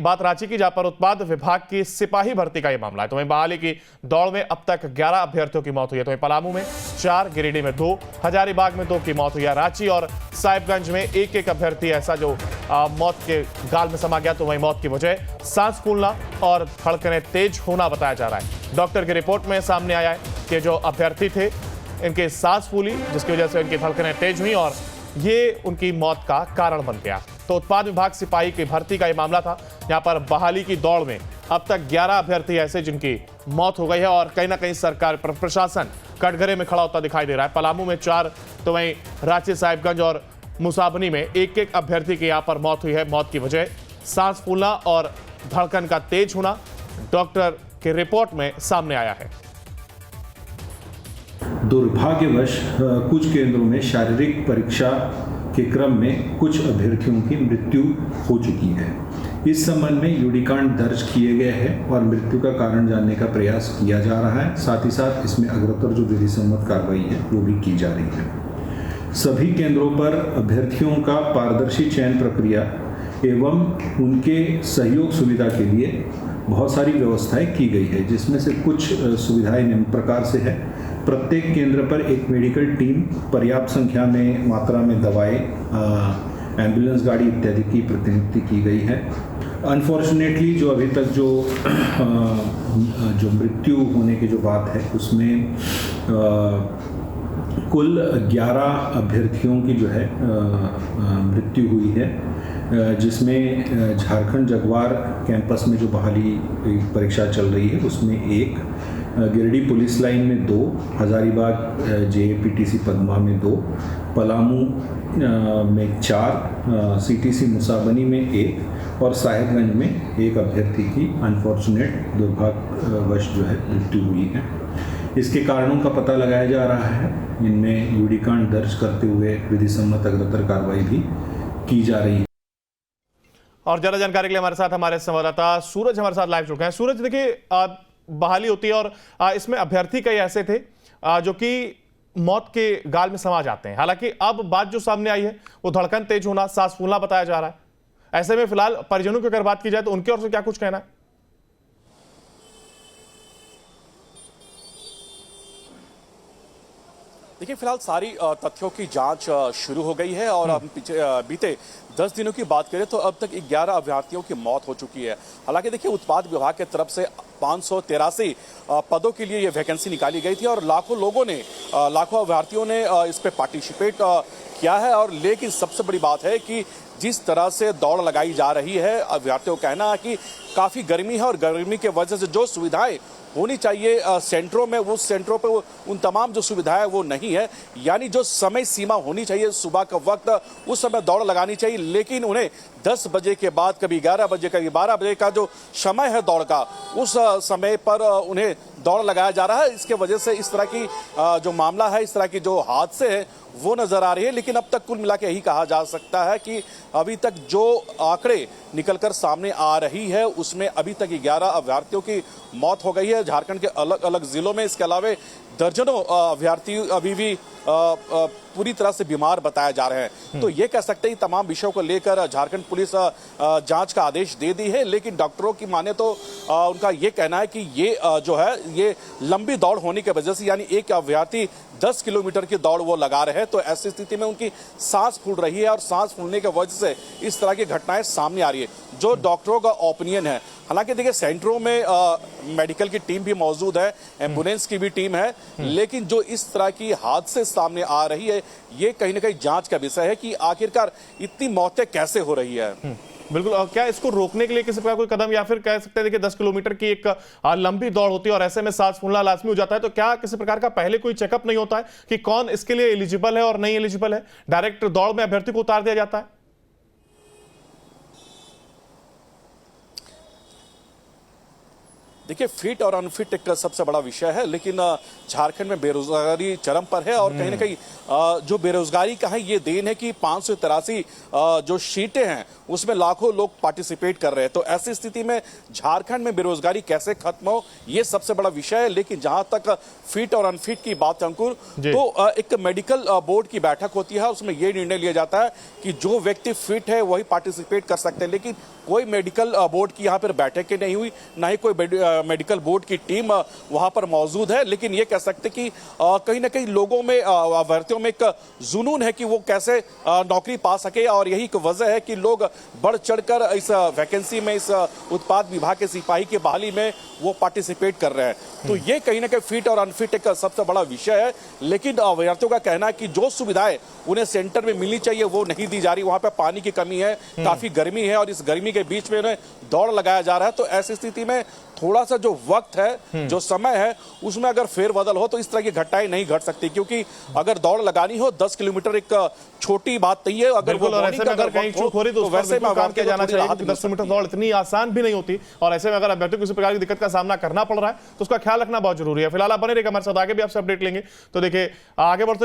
बात रांची की, जहां पर उत्पाद विभाग की सिपाही भर्ती का यह मामला है। तो वहीं बहाली की दौड़ में अब तक 11 अभ्यर्थियों की मौत हुई है। तो वहीं पलामू में 4, गिरिडीह में 2, हजारीबाग में 2 की मौत हुई है। रांची और साहिबगंज में एक अभ्यर्थी ऐसा जो मौत के गाल में समा गया। तो वहीं मौत की वजह सांस फूलना और धड़कनें तेज होना बताया जा रहा है। डॉक्टर की रिपोर्ट में सामने आया है कि जो अभ्यर्थी थे इनके सांस फूली, जिसकी वजह से उनकी धड़कनें तेज हुई और ये उनकी मौत का कारण बन गया। तो उत्पाद विभाग सिपाही की भर्ती का यह मामला था। यहां पर बहाली की दौड़ में अब तक 11 अभ्यर्थी ऐसे जिनकी मौत हो गई है और कहीं ना कहीं सरकार प्रशासन कटघरे में खड़ा होता दिखाई दे रहा है। पलामू में 4, तो वहीं रांची, साहिबगंज और मुसाबनी में एक अभ्यर्थी की यहां पर मौत हुई है। मौत की वजह सांस फूलना और धड़कन का तेज होना डॉक्टर की रिपोर्ट में सामने आया है। दुर्भाग्यवश कुछ केंद्रों में शारीरिक परीक्षा के क्रम में कुछ अभ्यर्थियों की मृत्यु हो चुकी है। इस संबंध में यूडीकांड दर्ज किए गए हैं और मृत्यु का कारण जानने का प्रयास किया जा रहा है। साथ ही साथ इसमें अग्रतर जो विधि सम्मत कार्रवाई है वो भी की जा रही है। सभी केंद्रों पर अभ्यर्थियों का पारदर्शी चयन प्रक्रिया एवं उनके सहयोग सुविधा के लिए बहुत सारी व्यवस्थाएं की गई है, जिसमें से कुछ सुविधाएं निम्न प्रकार से है। प्रत्येक केंद्र पर एक मेडिकल टीम, पर्याप्त संख्या में मात्रा में दवाएं, एम्बुलेंस गाड़ी इत्यादि की प्रतिनियुक्ति की गई है। अनफॉर्चुनेटली जो अभी तक जो मृत्यु होने की जो बात है उसमें कुल 11 अभ्यर्थियों की जो है मृत्यु हुई है, जिसमें झारखंड जगवार कैंपस में जो बहाली परीक्षा चल रही है उसमें 1, गिरिडीह पुलिस लाइन में 2, हजारीबाग जेएपीटीसी पद्मा में 2, पलामू में 4, सीटीसी मुसाबनी में 1 और साहिबगंज में 1 अभ्यर्थी की अनफॉर्चुनेट दुर्भाग्यवश जो है मृत्यु हुई है। इसके कारणों का पता लगाया जा रहा है। इनमें यूडीकांड दर्ज करते हुए विधि सम्मत अग्रतर कार्रवाई भी की जा रही है। और ज्यादा जानकारी के लिए हमारे साथ हमारे संवाददाता सूरज हमारे साथ लाइव जुड़ गए हैं। सूरज, देखिए बहाली होती है और इसमें अभ्यर्थी कई ऐसे थे जो कि मौत के गाल में समा जाते हैं। हालांकि अब बात जो सामने आई है वो धड़कन तेज होना, सांस फूलना बताया जा रहा है। ऐसे में फिलहाल परिजनों की अगर बात की जाए तो उनकी ओर से क्या कुछ कहना है? देखिए, फिलहाल सारी तथ्यों की जांच शुरू हो गई है और हम बीते 10 दिनों की बात करें तो अब तक 11 अभ्यर्थियों की मौत हो चुकी है। हालांकि देखिए, उत्पाद विभाग की तरफ से 583 पदों के लिए ये वैकेंसी निकाली गई थी और लाखों लोगों ने, लाखों अभ्यर्थियों ने इस पे पार्टिसिपेट किया है। और लेकिन सबसे बड़ी बात है कि जिस तरह से दौड़ लगाई जा रही है, अभ्यर्थियों का कहना है कि काफ़ी गर्मी है और गर्मी की वजह से जो सुविधाएं होनी चाहिए सेंटरों में, वो सेंटरों पे उन तमाम जो सुविधाएं वो नहीं है। यानी जो समय सीमा होनी चाहिए सुबह का वक्त, उस समय दौड़ लगानी चाहिए, लेकिन उन्हें 10 बजे के बाद, कभी 11 बजे, कभी 12 बजे का जो समय है दौड़ का, उस समय पर उन्हें दौड़ लगाया जा रहा है। इसके वजह से इस तरह की जो मामला है, इस तरह की जो हादसे हैं वो नजर आ रही है। लेकिन अब तक कुल मिला के यही कहा जा सकता है कि अभी तक जो आंकड़े निकलकर सामने आ रही है उसमें अभी तक 11 अभ्यर्थियों की मौत हो गई है झारखंड के अलग अलग जिलों में। इसके अलावा दर्जनों अभ्यर्थी अभी भी पूरी तरह से बीमार बताए जा रहे हैं। तो ये कह सकते हैं तमाम विषयों को लेकर झारखंड पुलिस जांच का आदेश दे दी है। लेकिन डॉक्टरों की माने तो उनका ये कहना है कि ये जो है ये लंबी दौड़ होने की वजह से, यानी एक अभ्यर्थी 10 किलोमीटर की दौड़ वो लगा रहे हैं, तो ऐसी स्थिति में उनकी सांस फूल रही है और सांस फूलने की वजह से इस तरह की घटनाएं सामने आ रही है, जो डॉक्टरों का ओपिनियन है। हालांकि देखिए, सेंटरों में मेडिकल की टीम भी मौजूद है, एम्बुलेंस की भी टीम है, लेकिन जो इस तरह की हादसे सामने आ रही है ये कहीं ना कहीं जांच का विषय है कि आखिरकार इतनी मौतें कैसे हो रही है। बिल्कुल। और क्या इसको रोकने के लिए किसी प्रकार कोई कदम, या फिर कह सकते हैं देखिए 10 किलोमीटर की एक लंबी दौड़ होती है और ऐसे में सांस फूलना लाजमी हो जाता है, तो क्या किसी प्रकार का पहले कोई चेकअप नहीं होता है कि कौन इसके लिए एलिजिबल है और नहीं एलिजिबल है? डायरेक्ट दौड़ में अभ्यर्थी को उतार दिया जाता है? देखिए फिट और अनफिट एक सबसे बड़ा विषय है, लेकिन झारखंड में बेरोजगारी चरम पर है और कहीं ना कहीं जो बेरोजगारी का है ये देन है कि 583 जो सीटें हैं उसमें लाखों लोग पार्टिसिपेट कर रहे हैं। तो ऐसी स्थिति में झारखंड में बेरोजगारी कैसे खत्म हो ये सबसे बड़ा विषय है। लेकिन जहां तक फिट और अनफिट की बात है अंकुर, तो एक मेडिकल बोर्ड की बैठक होती है, उसमें यह निर्णय लिया जाता है कि जो व्यक्ति फिट है वही पार्टिसिपेट कर सकते हैं। लेकिन कोई मेडिकल बोर्ड की यहाँ पर बैठकें नहीं हुई, ना ही कोई मेडिकल बोर्ड की टीम वहां पर मौजूद है। लेकिन ये कह सकते कि कहीं ना कहीं लोगों में, अभ्यर्थियों में एक जुनून है कि वो कैसे नौकरी पा सके और यही एक वजह है कि लोग बढ़ चढ़कर इस वैकेंसी में, इस उत्पाद विभाग के सिपाही की बहाली में वो पार्टिसिपेट कर रहे हैं। तो ये कहीं ना कहीं फिट और अनफिट एक सबसे बड़ा विषय है। लेकिन अभ्यर्थियों का कहना है कि जो सुविधाएं उन्हें सेंटर में मिलनी चाहिए वो नहीं दी जा रही। वहां पर पानी की कमी है, काफी गर्मी है और इस गर्मी के बीच में उन्हें दौड़ लगाया जा रहा है। तो ऐसी स्थिति में थोड़ा सा जो वक्त है, जो समय है, उसमें अगर फेरबदल हो तो इस तरह की घटनाएं नहीं घट सकती, क्योंकि अगर दौड़ लगानी हो 10 किलोमीटर एक छोटी बात नहीं है। अगर वो ऐसे में अगर कहीं चूक हो रही तो वैसे में काम किया जाना चाहिए, क्योंकि 10 किलोमीटर दौड़ इतनी आसान भी नहीं होती और ऐसे में अगर अभ्यर्थी को किसी प्रकार की दिक्कत का सामना करना पड़ रहा है तो उसका ख्याल रखना बहुत जरूरी है। फिलहाल आप बने रहिए हमारे साथ, आगे भी आपसे अपडेट लेंगे। तो देखिए आगे बढ़ते